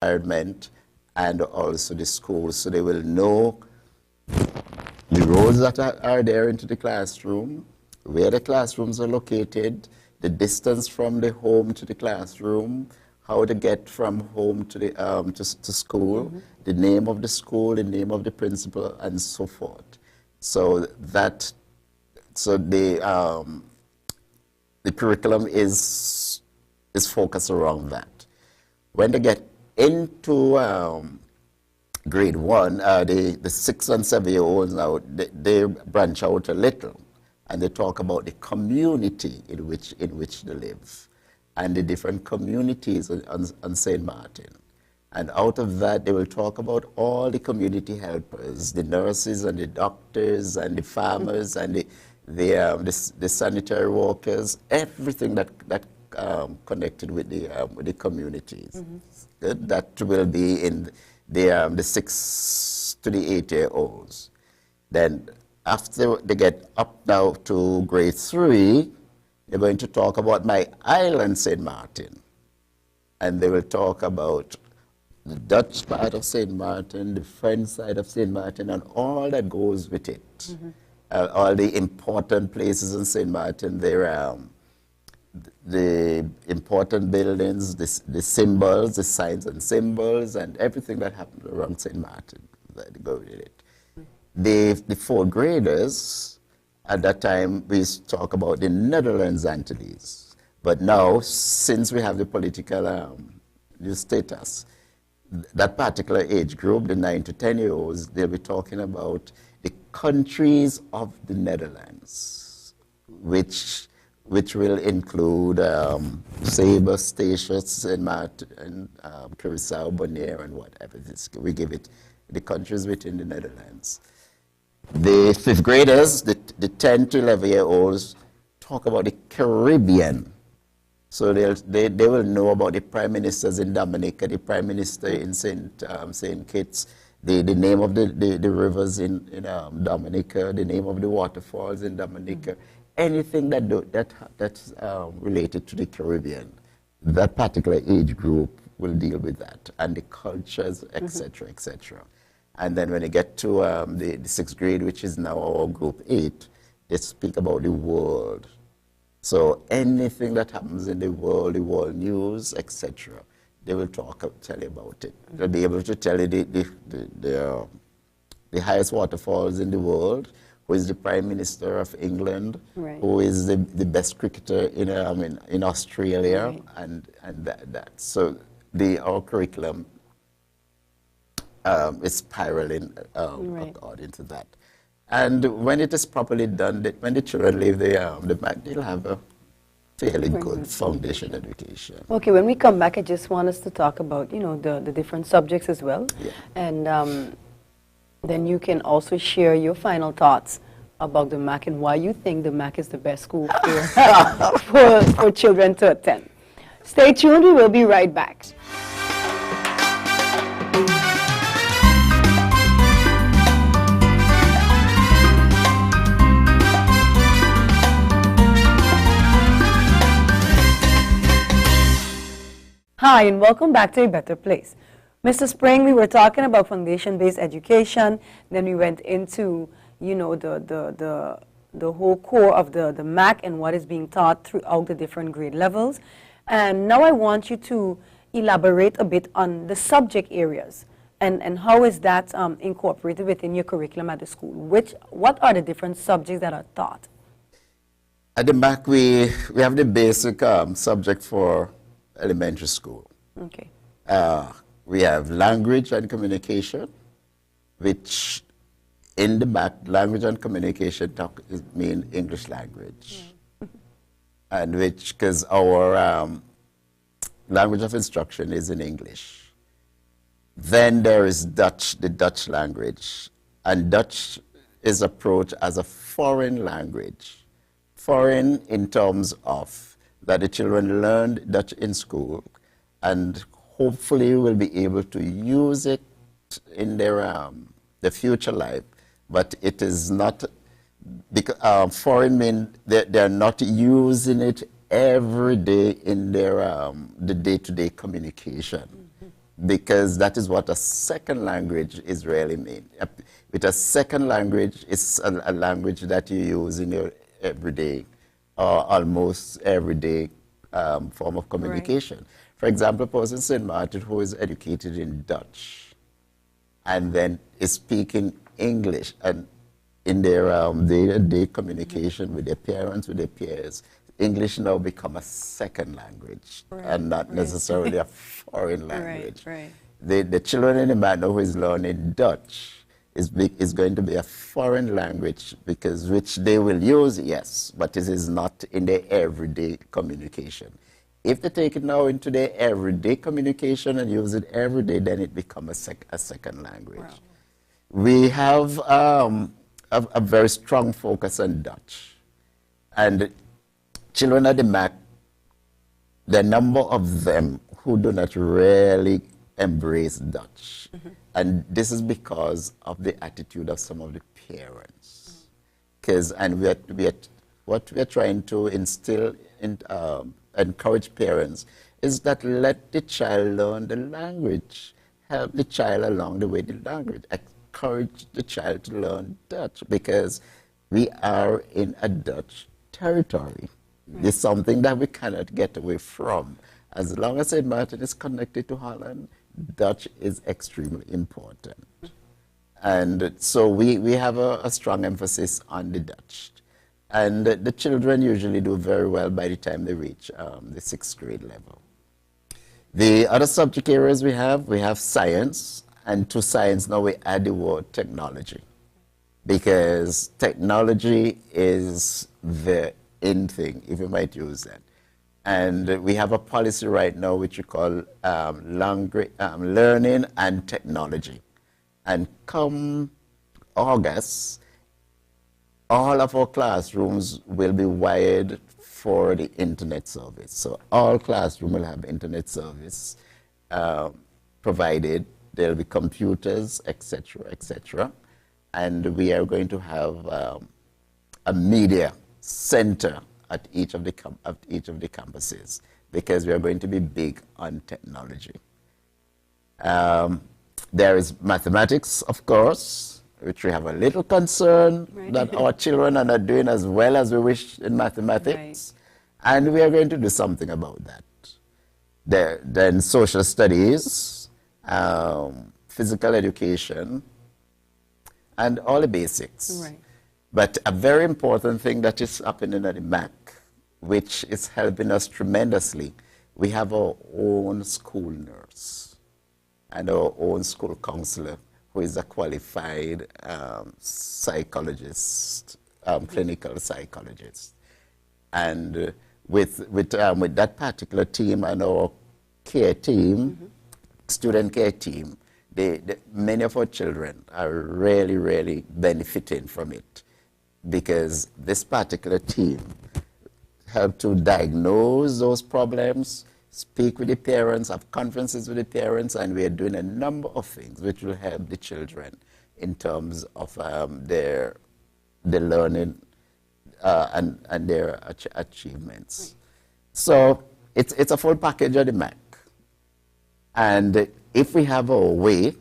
environment and also the school, so they will know the roads that are there into the classroom, where the classrooms are located, the distance from the home to the classroom, how to get from home to the to school, the name of the school, the name of the principal, and so forth. So the curriculum is focused around that. When they get into grade 1, the 6 and 7-year-olds now, they branch out a little, and they talk about the community in which they live, and the different communities on St. Martin. And out of that, they will talk about all the community helpers, the nurses and the doctors and the farmers and the sanitary workers, everything that connected with the communities. That will be in the 6 to the 8-year-olds. Then after they get up now to grade 3, they're going to talk about my island, St. Martin. And they will talk about the Dutch part of St. Martin, the French side of St. Martin, and all that goes with it. All the important places in St. Martin, the important buildings, the symbols, the signs and symbols, and everything that happened around St. Martin. That go with it. The 4th graders, at that time, we talk about the Netherlands Antilles. But now, since we have the political new status, that particular age group, the 9 to 10-year-olds, they'll be talking about the countries of the Netherlands, which will include Sabre, Statia, St. Martin, Curaçao, Bonaire, and whatever. We give it the countries within the Netherlands. The 5th graders, the 10 to 11-year-olds, talk about the Caribbean. So they will know about the prime ministers in Dominica, the prime minister in St. Kitts, the name of the rivers in Dominica, the name of the waterfalls in Dominica, anything that's related to the Caribbean. That particular age group will deal with that, and the cultures, etc., etc. And then when you get to the 6th grade, which is now our group 8, they speak about the world. So anything that happens in the world news, etc., they will tell you about it. They'll be able to tell you the highest waterfalls in the world, who is the Prime Minister of England, who is the best cricketer in Australia, and that. So our curriculum is spiraling according to that. And when it is properly done, when the children leave the back, they'll have a fairly good foundation education. Okay, when we come back, I just want us to talk about, the different subjects as well. Yeah. And then you can also share your final thoughts about the MAC and why you think the MAC is the best school for children to attend. Stay tuned, we will be right back. Hi, and welcome back to A Better Place. Mr. Spring, we were talking about foundation-based education, then we went into, the whole core of the MAC and what is being taught throughout the different grade levels. And now I want you to elaborate a bit on the subject areas and how is that incorporated within your curriculum at the school? What are the different subjects that are taught? At the MAC, we have the basic subject for elementary school. Okay. We have language and communication, which in the back, language and communication mean English language. Yeah. And because our language of instruction is in English. Then there is Dutch, the Dutch language. And Dutch is approached as a foreign language. Foreign in terms of that the children learned Dutch in school and hopefully will be able to use it in their future life. But it is not, because foreign mean they're not using it every day in their the day-to-day communication. because that is what a second language is really mean. With a second language, it's a language that you use in your everyday or almost everyday form of communication. Right. For example, a person in St. Martin who is educated in Dutch and then is speaking English and in their day-to-day communication with their parents, with their peers, English now become a second language and not necessarily a foreign language. The children in the man who is learning Dutch is going to be a foreign language because which they will use, yes, but it is not in their everyday communication. If they take it now into their everyday communication and use it every day, then it becomes a second language. Wow. We have a very strong focus on Dutch. And children at the MAC, the number of them who do not really embrace Dutch. And this is because of the attitude of some of the parents. And what we are trying to instill, encourage parents, is that let the child learn the language. Help the child along the way the language. Encourage the child to learn Dutch because we are in a Dutch territory. It's something that we cannot get away from. As long as St. Martin is connected to Holland, Dutch is extremely important. And so we have a strong emphasis on the Dutch. And the children usually do very well by the time they reach the 6th grade level. The other subject areas we have science, and to science now we add the word technology. Because technology is the in thing, if you might use that. And we have a policy right now which we call learning and technology. And come August, all of our classrooms will be wired for the internet service. So all classrooms will have internet service provided. There will be computers, etc., etc. And we are going to have a media center at each of the campuses because we are going to be big on technology. There is mathematics, of course, which we have a little concern that our children are not doing as well as we wish in mathematics. And we are going to do something about that. Then social studies, physical education, and all the basics. But a very important thing that is happening at the MAC, which is helping us tremendously, we have our own school nurse and our own school counselor who is a qualified psychologist, clinical psychologist. And with that particular team and our care team, student care team, many of our children are really, really benefiting from it because this particular team helped to diagnose those problems, speak with the parents, have conferences with the parents, and we are doing a number of things which will help the children in terms of their learning and their achievements. So it's a full package of the MAC. And if we have our way,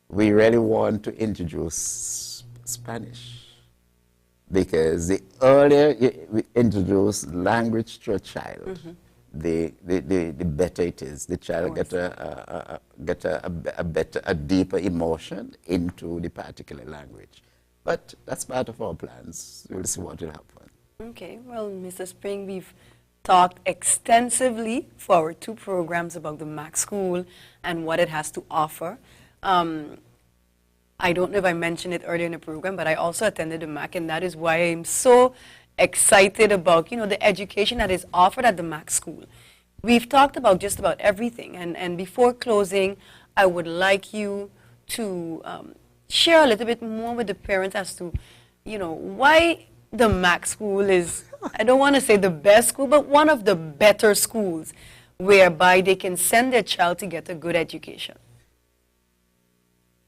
we really want to introduce Spanish. Because the earlier we introduce language to a child, the better it is. The child get a deeper emotion into the particular language. But that's part of our plans. We'll see what will happen. Okay, well, Mr. Spring, we've talked extensively for our 2 programs about the MAC School and what it has to offer. I don't know if I mentioned it earlier in the program, but I also attended the MAC, and that is why I'm so excited about, the education that is offered at the MAC School. We've talked about just about everything, and before closing, I would like you to share a little bit more with the parents as to, why the MAC School is, I don't want to say the best school, but one of the better schools whereby they can send their child to get a good education.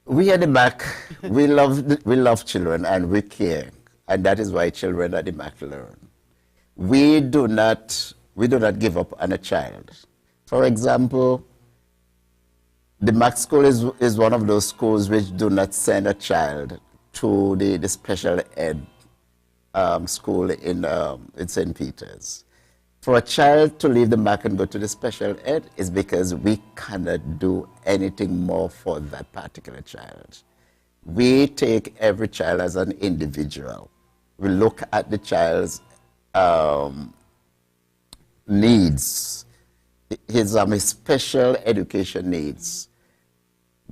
We at the MAC, we love children and we care, and that is why children at the MAC learn. We do not give up on a child. For example, The MAC school is one of those schools which do not send a child to the special ed school in St. Peter's. For a child to leave the MAC and go to the special ed is because we cannot do anything more for that particular child. We take every child as an individual. We look at the child's needs, his special education needs.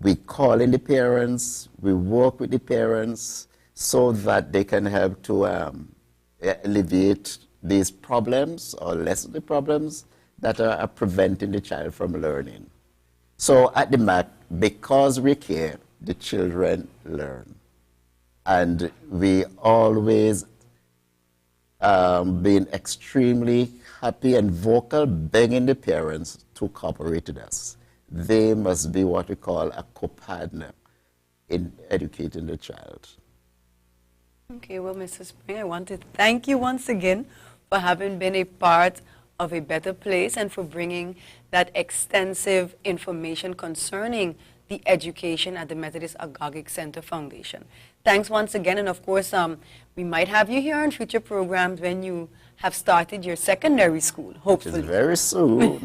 We call in the parents, we work with the parents so that they can help to alleviate these problems or lessen the problems that are preventing the child from learning. So at the MAC, because we care, the children learn. And we always been extremely happy and vocal, begging the parents to cooperate with us. They must be what we call a co-partner in educating the child. Okay, well, Mr. Spring, I want to thank you once again for having been a part of A Better Place and for bringing that extensive information concerning the education at the Methodist Agogic Center Foundation. Thanks once again, and of course, we might have you here on future programs when you have started your secondary school, hopefully. It's very soon.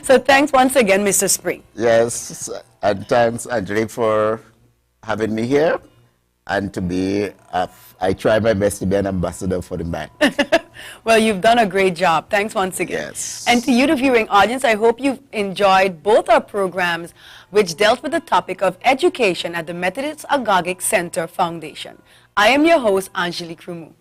So thanks once again, Mr. Spring. Yes, and thanks, Angelique, for having me here. And to be, I try my best to be an ambassador for the MAC. Well, you've done a great job. Thanks once again. Yes. And to you, the viewing audience, I hope you've enjoyed both our programs, which dealt with the topic of education at the Methodist Agogic Center Foundation. I am your host, Angelique Rumu.